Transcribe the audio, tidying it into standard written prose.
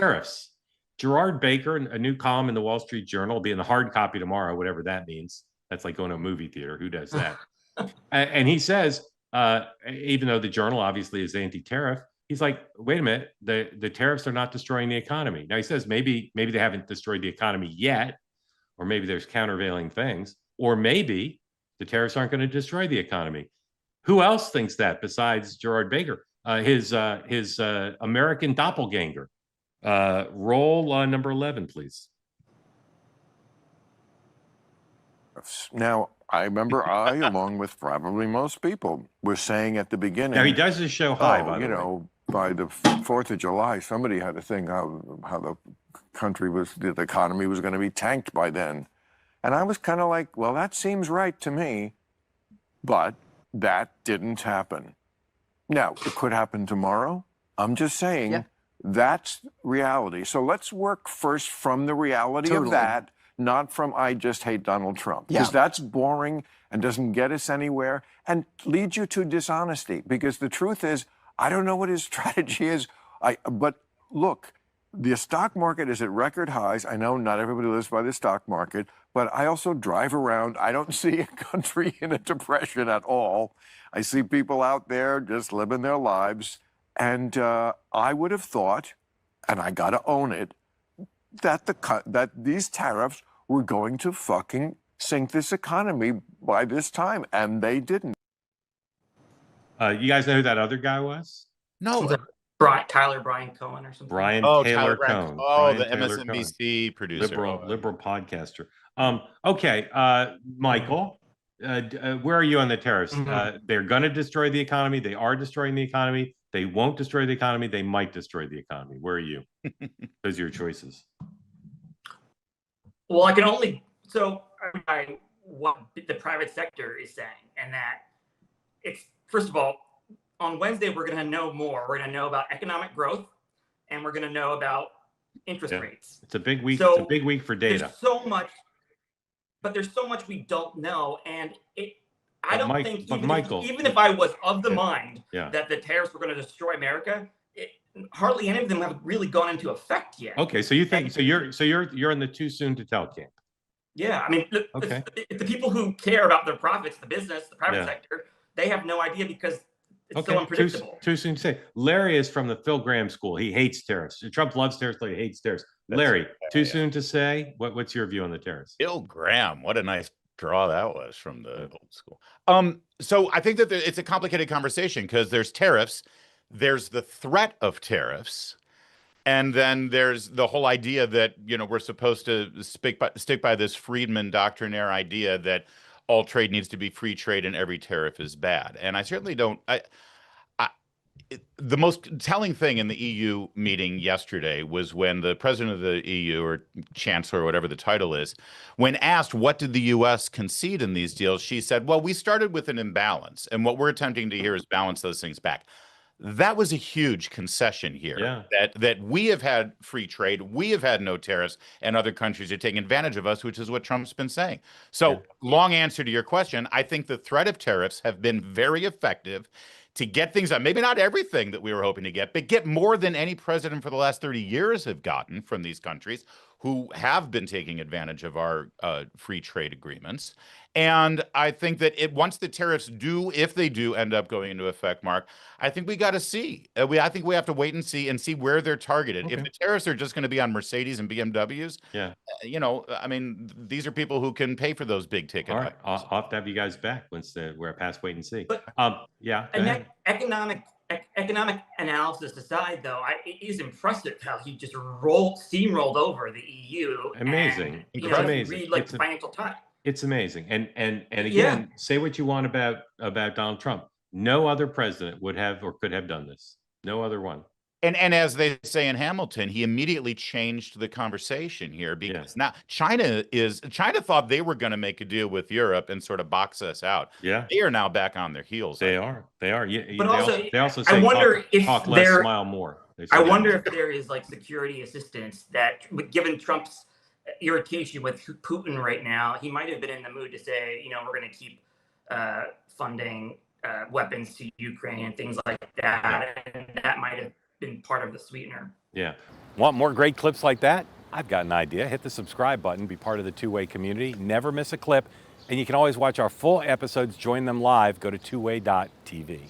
Tariffs. Gerard Baker, a new column in the Wall Street Journal, will be in the hard copy tomorrow, whatever that means. That's like going to a movie theater. Who does that? And he says, even though the Journal obviously is anti-tariff, he's like, wait a minute, the tariffs are not destroying the economy. Now he says maybe they haven't destroyed the economy yet, or maybe there's countervailing things, or maybe the tariffs aren't going to destroy the economy. Who else thinks that besides Gerard Baker? His American doppelganger. Roll number 11, please. Now, I remember along with probably most people, were saying at the beginning. Now, he does his show high, by the way. By the 4th of July, somebody had to think how the the economy was going to be tanked by then. And I was kind of like, well, that seems right to me. But that didn't happen. Now, it could happen tomorrow. I'm just saying that's reality. So let's work first from the reality of that, not from I just hate Donald Trump. Because that's boring and doesn't get us anywhere and leads you to dishonesty. Because the truth is, I don't know what his strategy is. But look, the stock market is at record highs. I know not everybody lives by the stock market, but I also drive around. I don't see a country in a depression at all. I see people out there just living their lives. And I would have thought, and I got to own it, that these tariffs were going to fucking sink this economy by this time, and they didn't. You guys know who that other guy was? No. Tyler Brian Cohen or something. Brian Taylor Cohen. Oh, the MSNBC producer. Liberal podcaster. Okay, Michael, where are you on the tariffs? They're going to destroy the economy. They are destroying the economy. They won't destroy the economy. They might destroy the economy. Where are you? Those are your choices. Well, I can only what the private sector is saying, and that it's, first of all, on Wednesday, we're going to know more. We're going to know about economic growth, and we're going to know about interest rates. It's a big week. So it's a big week for data. There's so much, but there's so much we don't know, and I don't think even if I was of the mind that the tariffs were going to destroy America, hardly any of them have really gone into effect yet. Okay, so you think you're in the too soon to tell camp. Yeah, I mean, the people who care about their profits, the business, the private sector, they have no idea because it's so unpredictable. Too soon to say. Larry is from the Phil Graham school. He hates tariffs. Trump loves tariffs, but he hates tariffs. Larry, too soon to say? What's your view on the tariffs? Phil Graham, what a nice draw that was from the old school. So I think that it's a complicated conversation because there's tariffs, there's the threat of tariffs, and then there's the whole idea that, we're supposed to stick by this Friedman doctrinaire idea that all trade needs to be free trade and every tariff is bad. And I certainly don't. The most telling thing in the EU meeting yesterday was when the president of the EU, or chancellor, or whatever the title is, when asked what did the U.S. concede in these deals, she said, well, we started with an imbalance, and what we're attempting to here is balance those things back. That was a huge concession here, that we have had free trade, we have had no tariffs, and other countries are taking advantage of us, which is what Trump's been saying. So long answer to your question, I think the threat of tariffs have been very effective to get things done. Maybe not everything that we were hoping to get, but get more than any president for the last 30 years have gotten from these countries who have been taking advantage of our free trade agreements. And I think that once the tariffs if they do end up going into effect, Mark, I think we got to see. I think we have to wait and see where they're targeted. Okay. If the tariffs are just going to be on Mercedes and BMWs, I mean, these are people who can pay for those big ticket items. I'll have to have you guys back once we're past wait and see. But, economic analysis aside, though, it is impressive how he just steamrolled over the EU. Amazing. And, amazing. Read Financial Times. It's amazing. And again, say what you want about Donald Trump. No other president would have or could have done this. No other one. And as they say in Hamilton, he immediately changed the conversation here because now China thought they were going to make a deal with Europe and sort of box us out. Yeah, they are now back on their heels. They are. Yeah, but they also say, I wonder if talk less, smile more. I wonder if there is security assistance that, given Trump's irritation with Putin right now, he might have been in the mood to say, we're going to keep funding weapons to Ukraine and things like that, and that might have been part of the sweetener. Yeah. Want more great clips like that? I've got an idea. Hit the subscribe button, be part of the Two-Way community, never miss a clip, and you can always watch our full episodes, join them live, go to twoway.tv.